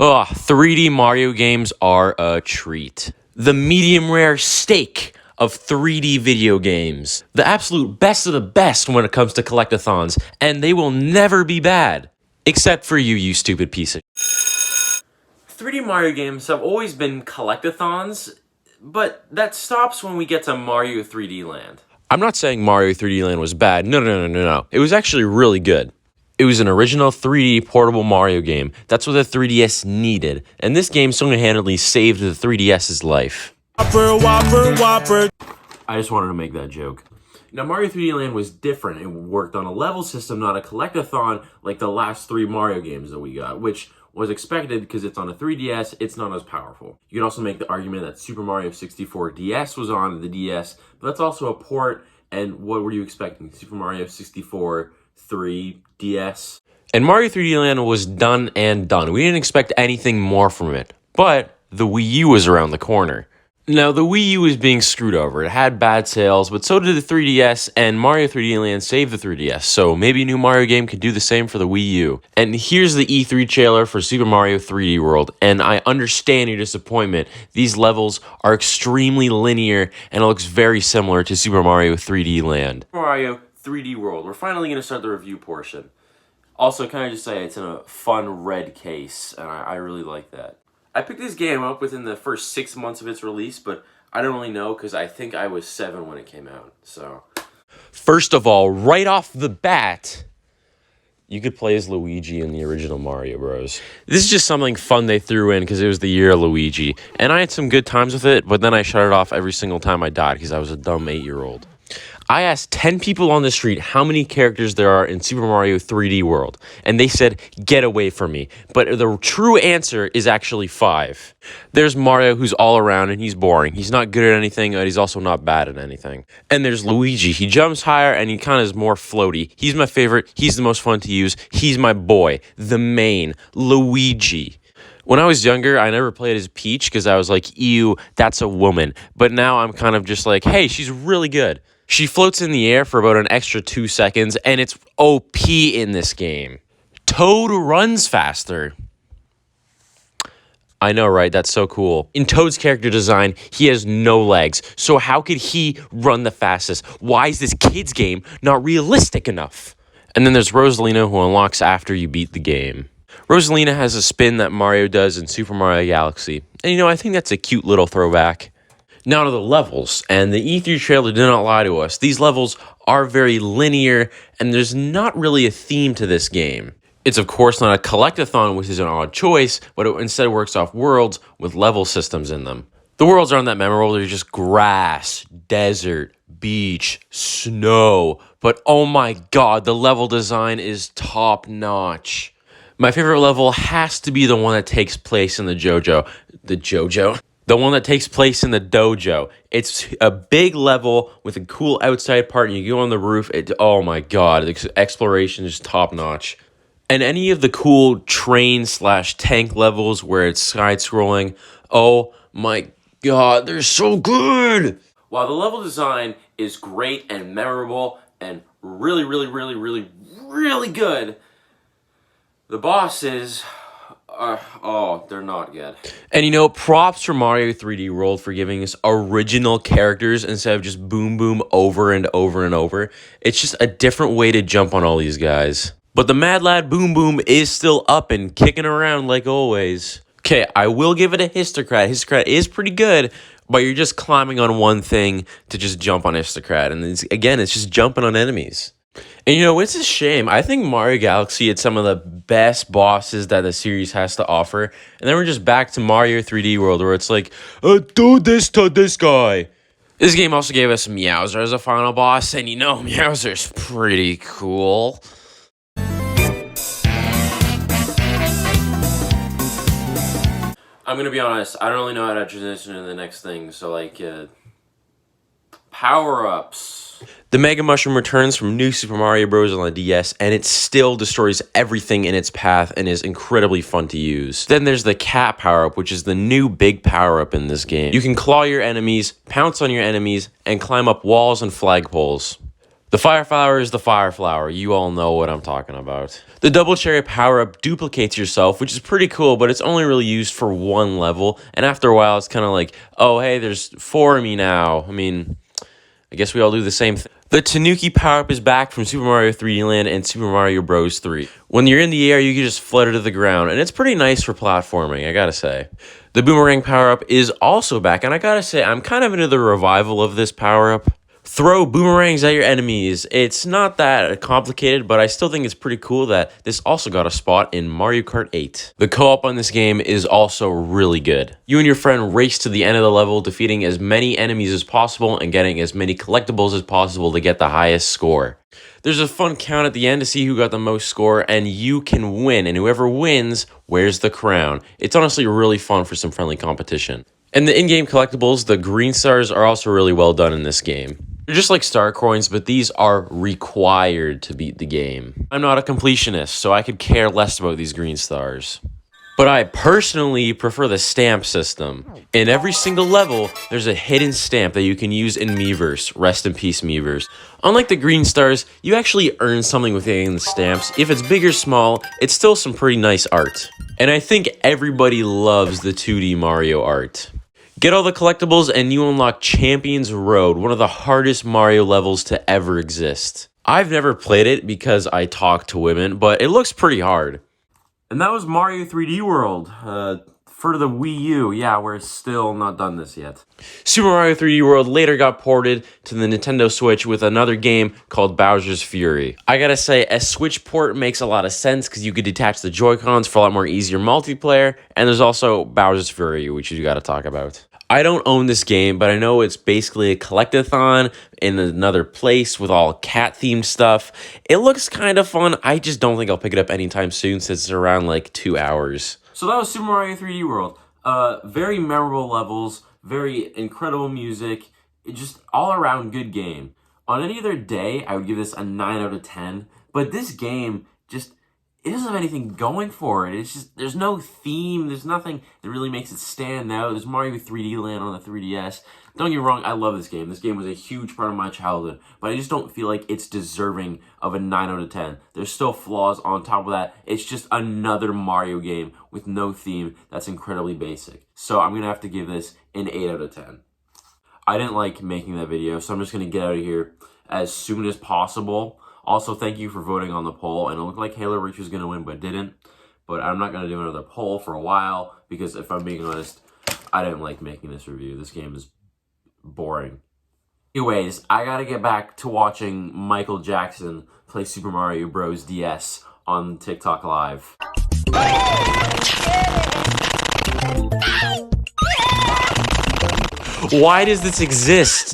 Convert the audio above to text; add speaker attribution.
Speaker 1: Ugh, 3D Mario games are a treat. The medium rare steak of 3D video games. The absolute best of the best when it comes to collectathons, and they will never be bad. Except for you, you stupid piece of 3D Mario games have always been collectathons, but that stops when we get to Mario 3D Land. I'm not saying Mario 3D Land was bad. No. It was actually really good. It was an original 3D portable Mario game. That's what the 3DS needed. And this game single-handedly saved the 3DS's life. Whopper. I just wanted to make that joke. Now, Mario 3D Land was different. It worked on a level system, not a collectathon like the last 3 Mario games that we got, which was expected because it's on a 3DS, it's not as powerful. You could also make the argument that Super Mario 64 DS was on the DS, but that's also a port, and what were you expecting? Super Mario 64 3DS? And Mario 3D Land was done and done. We didn't expect anything more from it, but the Wii U was around the corner. Now, the Wii U was being screwed over. It had bad sales, but so did the 3DS, and Mario 3D Land saved the 3DS, so maybe a new Mario game could do the same for the Wii U. And here's the E3 trailer for Super Mario 3D World, and I understand your disappointment. These levels are extremely linear, and it looks very similar to Super Mario 3D Land. Mario 3D World. We're finally going to start the review portion. Also, can I just say, it's in a fun red case, and I really like that. I picked this game up within the first 6 months of its release, but I don't really know because I think I was 7 when it came out, so. First of all, right off the bat, you could play as Luigi in the original Mario Bros. This is just something fun they threw in because it was the year of Luigi, and I had some good times with it, but then I shut it off every single time I died because I was a dumb 8-year-old. I asked 10 people on the street how many characters there are in Super Mario 3D World, and they said, get away from me. But the true answer is actually 5. There's Mario, who's all around, and he's boring. He's not good at anything, but he's also not bad at anything. And there's Luigi. He jumps higher, and he kind of is more floaty. He's my favorite. He's the most fun to use. He's my boy, the main, Luigi. When I was younger, I never played as Peach because I was like, ew, that's a woman. But now I'm kind of just like, hey, she's really good. She floats in the air for about an extra 2 seconds, and it's OP in this game. Toad runs faster. I know, right? That's so cool. In Toad's character design, he has no legs. So how could he run the fastest? Why is this kid's game not realistic enough? And then there's Rosalina, who unlocks after you beat the game. Rosalina has a spin that Mario does in Super Mario Galaxy. And I think that's a cute little throwback. Now to the levels, and the E3 trailer did not lie to us. These levels are very linear, and there's not really a theme to this game. It's of course not a collectathon, which is an odd choice, but it instead works off worlds with level systems in them. The worlds aren't that memorable, they're just grass, desert, beach, snow, but oh my god, the level design is top notch. My favorite level has to be the one that takes place in the one that takes place in the dojo. It's a big level with a cool outside part, and you go on the roof. Oh my god, the exploration is top notch. And any of the cool train/tank levels where it's side-scrolling, oh my god, they're so good! While the level design is great and memorable and really good, the bosses... they're not good. And props for Mario 3D World for giving us original characters instead of just Boom Boom over and over and over. It's just a different way to jump on all these guys. But the Mad Lad Boom Boom is still up and kicking around like always. Okay, I will give it a Histocrat. Histocrat is pretty good, but you're just climbing on one thing to just jump on Histocrat. And it's just jumping on enemies. And it's a shame. I think Mario Galaxy had some of the best bosses that the series has to offer. And then we're just back to Mario 3D World where it's like, do this to this guy. This game also gave us Meowser as a final boss. And Meowser's pretty cool. I'm going to be honest. I don't really know how to transition to the next thing. So power-ups. The Mega Mushroom returns from New Super Mario Bros. On the DS, and it still destroys everything in its path and is incredibly fun to use. Then there's the Cat power-up, which is the new big power-up in this game. You can claw your enemies, pounce on your enemies, and climb up walls and flagpoles. The fire flower is the fire flower. You all know what I'm talking about. The double cherry power-up duplicates yourself, which is pretty cool, but it's only really used for one level. And after a while, it's kind of like, oh, hey, there's 4 of me now. I mean, I guess we all do the same thing. The Tanuki power-up is back from Super Mario 3D Land and Super Mario Bros. 3. When you're in the air, you can just flutter to the ground, and it's pretty nice for platforming, I gotta say. The Boomerang power-up is also back, and I gotta say, I'm kind of into the revival of this power-up. Throw boomerangs at your enemies. It's not that complicated, but I still think it's pretty cool that this also got a spot in Mario Kart 8. The co-op on this game is also really good. You and your friend race to the end of the level, defeating as many enemies as possible and getting as many collectibles as possible to get the highest score. There's a fun count at the end to see who got the most score, and you can win, and whoever wins wears the crown. It's honestly really fun for some friendly competition. And the in-game collectibles, the green stars, are also really well done in this game. They're just like star coins, but these are required to beat the game. I'm not a completionist, so I could care less about these green stars. But I personally prefer the stamp system. In every single level, there's a hidden stamp that you can use in Miiverse. Rest in peace, Miiverse. Unlike the green stars, you actually earn something with getting the stamps. If it's big or small, it's still some pretty nice art. And I think everybody loves the 2D Mario art. Get all the collectibles and you unlock Champions Road, one of the hardest Mario levels to ever exist. I've never played it because I talk to women, but it looks pretty hard. And that was Mario 3D World for the Wii U. Yeah, we're still not done this yet. Super Mario 3D World later got ported to the Nintendo Switch with another game called Bowser's Fury. I gotta say, a Switch port makes a lot of sense because you could detach the Joy-Cons for a lot more easier multiplayer, and there's also Bowser's Fury, which you gotta talk about. I don't own this game, but I know it's basically a collectathon in another place with all cat-themed stuff. It looks kind of fun. I just don't think I'll pick it up anytime soon since it's around like 2 hours. So that was Super Mario 3D World. Very memorable levels, very incredible music, just all-around good game. On any other day, I would give this a 9 out of 10, but this game just... it doesn't have anything going for it. It's just, there's no theme. There's nothing that really makes it stand out. There's Mario 3D Land on the 3DS. Don't get me wrong, I love this game. This game was a huge part of my childhood, but I just don't feel like it's deserving of a 9 out of 10. There's still flaws on top of that. It's just another Mario game with no theme that's incredibly basic. So I'm going to have to give this an 8 out of 10. I didn't like making that video, so I'm just going to get out of here as soon as possible. Also, thank you for voting on the poll, and it looked like Halo Reach was going to win, but didn't. But I'm not going to do another poll for a while, because if I'm being honest, I didn't like making this review. This game is boring. Anyways, I gotta get back to watching Michael Jackson play Super Mario Bros. DS on TikTok Live. Why does this exist?